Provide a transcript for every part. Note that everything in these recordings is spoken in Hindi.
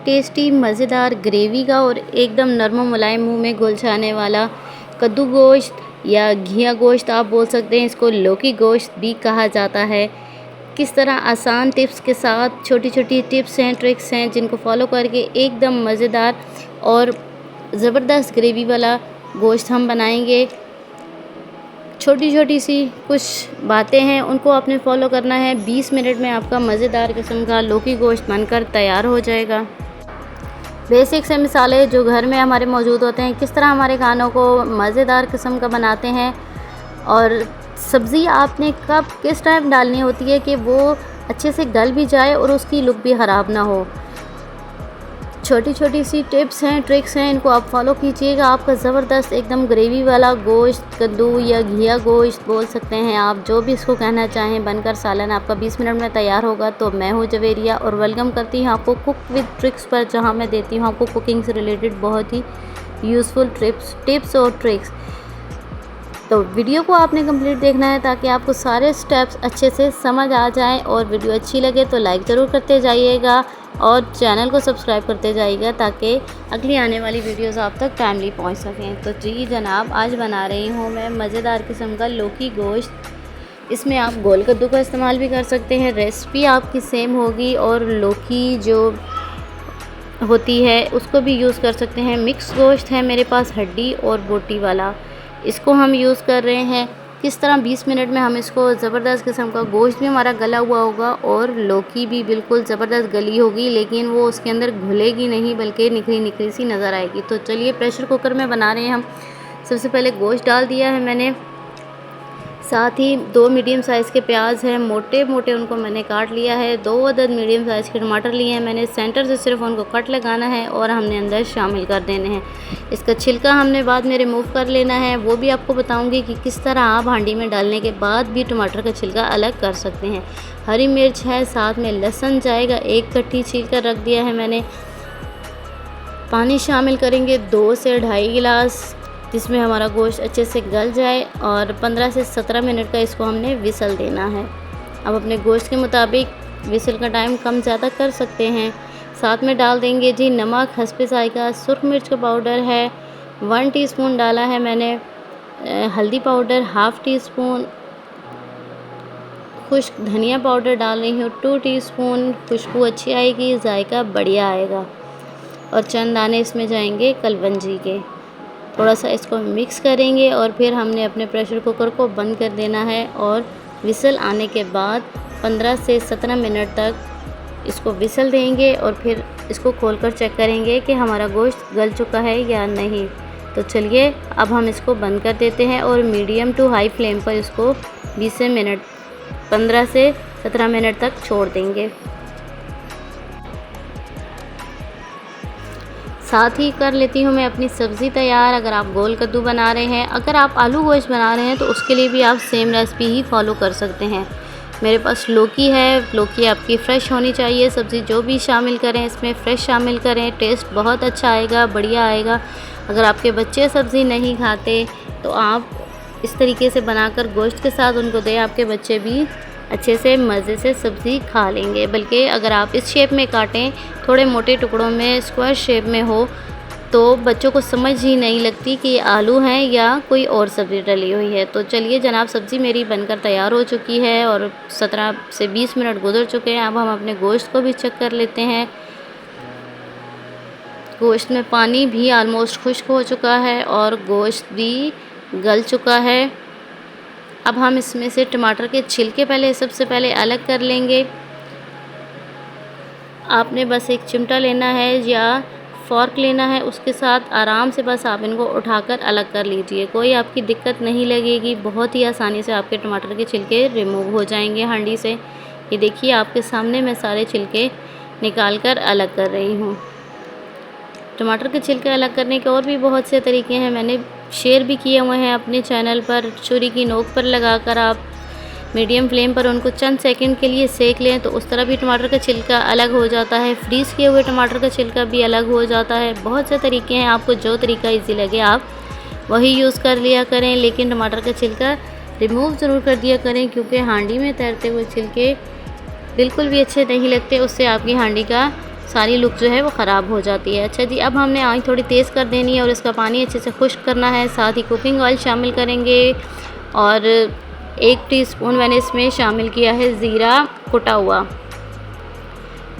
टेस्टी मज़ेदार ग्रेवी का और एकदम नरम मुलायम मुंह में घुल जाने वाला कद्दू गोश्त या घिया गोश्त आप बोल सकते हैं, इसको लौकी गोश्त भी कहा जाता है। किस तरह आसान टिप्स के साथ छोटी छोटी टिप्स हैं, ट्रिक्स हैं, जिनको फॉलो करके एकदम मज़ेदार और ज़बरदस्त ग्रेवी वाला गोश्त हम बनाएंगे। छोटी छोटी सी कुछ बातें हैं, उनको आपने फॉलो करना है। 20 मिनट में आपका मज़ेदार किस्म का लौकी गोश्त बनकर तैयार हो जाएगा। बेसिक से मिसाले जो घर में हमारे मौजूद होते हैं, किस तरह हमारे खानों को मज़ेदार किस्म का बनाते हैं। और सब्ज़ी आपने कब किस टाइम डालनी होती है कि वो अच्छे से गल भी जाए और उसकी लुक भी ख़राब ना हो। छोटी छोटी सी टिप्स हैं, ट्रिक्स हैं, इनको आप फॉलो कीजिएगा। आपका ज़बरदस्त एकदम ग्रेवी वाला गोश्त, कद्दू या घिया गोश्त बोल सकते हैं आप, जो भी इसको कहना चाहें, बनकर सालन आपका 20 मिनट में तैयार होगा। तो मैं हूँ जवेरिया और वेलकम करती हूँ आपको कुक विद ट्रिक्स पर, जहाँ मैं देती हूँ आपको कुकिंग से रिलेटेड बहुत ही यूज़फुल टिप्स और ट्रिक्स। तो वीडियो को आपने कंप्लीट देखना है ताकि आपको सारे स्टेप्स अच्छे से समझ आ जाएं। और वीडियो अच्छी लगे तो लाइक ज़रूर करते जाइएगा और चैनल को सब्सक्राइब करते जाइएगा ताकि अगली आने वाली वीडियोस आप तक टाइमली पहुंच सकें। तो जी जनाब, आज बना रही हूँ मैं मज़ेदार किस्म का लौकी गोश्त। इसमें आप गोल कद्दू का इस्तेमाल भी कर सकते हैं, रेसिपी आपकी सेम होगी। और लौकी जो होती है उसको भी यूज़ कर सकते हैं। मिक्स गोश्त है मेरे पास, हड्डी और बोटी वाला, इसको हम यूज़ कर रहे हैं। किस तरह 20 मिनट में हम इसको ज़बरदस्त किस्म का गोश्त भी हमारा गला हुआ होगा और लौकी भी बिल्कुल ज़बरदस्त गली होगी, लेकिन वो उसके अंदर घुलेगी नहीं बल्कि निखरी निखरी सी नज़र आएगी। तो चलिए, प्रेशर कुकर में बना रहे हैं हम। सबसे पहले गोश्त डाल दिया है मैंने, साथ ही 2 मीडियम साइज़ के प्याज हैं, मोटे मोटे उनको मैंने काट लिया है। 2 अदद मीडियम साइज़ के टमाटर लिए हैं मैंने, सेंटर से सिर्फ उनको कट लगाना है और हमने अंदर शामिल कर देने हैं। इसका छिलका हमने बाद में रिमूव कर लेना है, वो भी आपको बताऊंगी कि किस तरह आप हांडी में डालने के बाद भी टमाटर का छिलका अलग कर सकते हैं। हरी मिर्च है, साथ में लहसुन जाएगा, 1 कट्टी छील कर रख दिया है मैंने। पानी शामिल करेंगे 2 से 2.5 गिलास, जिसमें हमारा गोश्त अच्छे से गल जाए। और 15 से 17 मिनट का इसको हमने विसल देना है। अब अपने गोश्त के मुताबिक विसल का टाइम कम ज़्यादा कर सकते हैं। साथ में डाल देंगे जी नमक, हस्बे जायका, सुरख मिर्च का पाउडर है 1 टीस्पून डाला है मैंने, हल्दी पाउडर 1/2 टीस्पून, खुश्क धनिया पाउडर डाल रही हूँ 2 टीस्पून। खुशबू अच्छी आएगी, जायका बढ़िया आएगा। और चंद दाने इसमें जाएंगे कलवंजी के। थोड़ा सा इसको मिक्स करेंगे और फिर हमने अपने प्रेशर कुकर को बंद कर देना है। और विसल आने के बाद 15 से 17 मिनट तक इसको विसल देंगे और फिर इसको खोलकर चेक करेंगे कि हमारा गोश्त गल चुका है या नहीं। तो चलिए, अब हम इसको बंद कर देते हैं और मीडियम टू हाई फ्लेम पर इसको 15 से 17 मिनट तक छोड़ देंगे। साथ ही कर लेती हूँ मैं अपनी सब्ज़ी तैयार। अगर आप गोल कद्दू बना रहे हैं, अगर आप आलू गोश्त बना रहे हैं तो उसके लिए भी आप सेम रेसिपी ही फॉलो कर सकते हैं। मेरे पास लौकी है, लौकी आपकी फ़्रेश होनी चाहिए। सब्ज़ी जो भी शामिल करें इसमें फ़्रेश शामिल करें, टेस्ट बहुत अच्छा आएगा, बढ़िया आएगा। अगर आपके बच्चे सब्ज़ी नहीं खाते तो आप इस तरीके से बनाकर गोश्त के साथ उनको दें, आपके बच्चे भी अच्छे से मज़े से सब्ज़ी खा लेंगे। बल्कि अगर आप इस शेप में काटें, थोड़े मोटे टुकड़ों में, स्क्वायर शेप में हो, तो बच्चों को समझ ही नहीं लगती कि आलू हैं या कोई और सब्ज़ी डली हुई है। तो चलिए जनाब, सब्ज़ी मेरी बनकर तैयार हो चुकी है और 17 से 20 मिनट गुजर चुके हैं। अब हम अपने गोश्त को भी चेक कर लेते हैं। गोश्त में पानी भी आलमोस्ट खुश्क हो चुका है और गोश्त भी गल चुका है। अब हम इसमें से टमाटर के छिलके सबसे पहले अलग कर लेंगे। आपने बस एक चिमटा लेना है या फ़ॉर्क लेना है, उसके साथ आराम से बस आप इनको उठाकर अलग कर लीजिए। कोई आपकी दिक्कत नहीं लगेगी, बहुत ही आसानी से आपके टमाटर के छिलके रिमूव हो जाएंगे हांडी से। ये देखिए, आपके सामने मैं सारे छिलके निकाल कर अलग कर रही हूँ। टमाटर के छिलके अलग करने के और भी बहुत से तरीके हैं, मैंने शेयर भी किए हुए हैं अपने चैनल पर। छुरी की नोक पर लगाकर आप मीडियम फ्लेम पर उनको चंद सेकंड के लिए सेक लें तो उस तरह भी टमाटर का छिलका अलग हो जाता है। फ्रीज़ किए हुए टमाटर का छिलका भी अलग हो जाता है। बहुत से तरीके हैं, आपको जो तरीका ईजी लगे आप वही यूज़ कर लिया करें, लेकिन टमाटर का छिलका रिमूव ज़रूर कर दिया करें, क्योंकि हांडी में तैरते हुए छिलके बिल्कुल भी अच्छे नहीं लगते। उससे आपकी हांडी का सारी लुक जो है वो ख़राब हो जाती है। अच्छा जी, अब हमने आँच थोड़ी तेज़ कर देनी है और इसका पानी अच्छे से खुश्क करना है। साथ ही कुकिंग ऑयल शामिल करेंगे और 1 टीस्पून मैंने इसमें शामिल किया है ज़ीरा कुटा हुआ,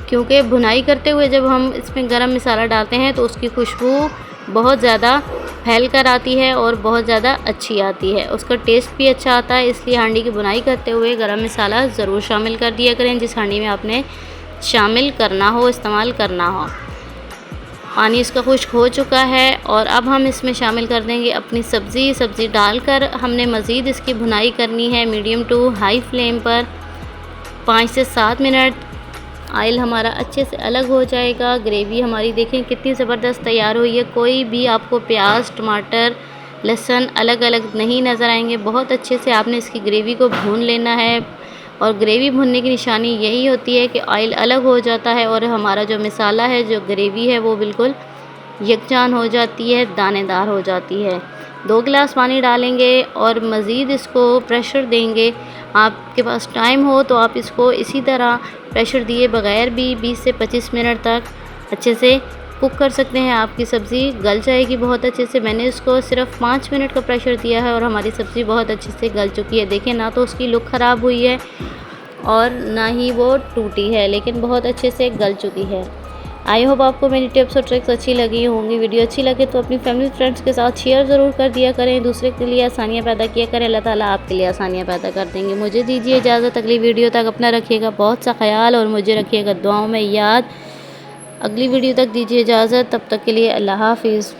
क्योंकि भुनाई करते हुए जब हम इसमें गरम मसाला डालते हैं तो उसकी खुशबू बहुत ज़्यादा फैल कर आती है और बहुत ज़्यादा अच्छी आती है, उसका टेस्ट भी अच्छा आता है। इसलिए हांडी की बुनाई करते हुए गरम मसाला ज़रूर शामिल कर दिया करें जिस हांडी में आपने शामिल करना हो, इस्तेमाल करना हो। पानी इसका खुश्क हो चुका है और अब हम इसमें शामिल कर देंगे अपनी सब्ज़ी डालकर हमने मज़ीद इसकी भुनाई करनी है मीडियम टू हाई फ्लेम पर 5 से 7 मिनट। ऑयल हमारा अच्छे से अलग हो जाएगा। ग्रेवी हमारी देखें कितनी ज़बरदस्त तैयार हुई है। कोई भी आपको प्याज, टमाटर, लहसुन अलग अलग नहीं नज़र आएंगे। बहुत अच्छे से आपने इसकी ग्रेवी को भून लेना है और ग्रेवी भुनने की निशानी यही होती है कि ऑयल अलग हो जाता है और हमारा जो मसाला है, जो ग्रेवी है, वो बिल्कुल यकजान हो जाती है, दानेदार हो जाती है। 2 गिलास पानी डालेंगे और मज़ीद इसको प्रेशर देंगे। आपके पास टाइम हो तो आप इसको इसी तरह प्रेशर दिए बगैर भी 20 से 25 मिनट तक अच्छे से कुक कर सकते हैं। आपकी सब्ज़ी गल जाएगी बहुत अच्छे से। मैंने इसको सिर्फ 5 मिनट का प्रेशर दिया है और हमारी सब्ज़ी बहुत अच्छे से गल चुकी है। देखिए, ना तो उसकी लुक ख़राब हुई है और ना ही वो टूटी है, लेकिन बहुत अच्छे से गल चुकी है। आई होप आपको मेरी टिप्स और ट्रिक्स अच्छी लगी होंगी। वीडियो अच्छी लगे तो अपनी फैमिली फ्रेंड्स के साथ शेयर ज़रूर कर दिया करें। दूसरे के लिए आसानियाँ पैदा किया करें। अल्लाह ताला आपके लिए आसानियाँ पैदा कर देंगे। मुझे दीजिए इजाज़त। अगली वीडियो तक अपना रखिएगा बहुत सा ख्याल और मुझे रखिएगा दुआओं में याद। अगली वीडियो तक दीजिए इजाज़त। तब तक के लिए अल्लाह हाफ़िज़।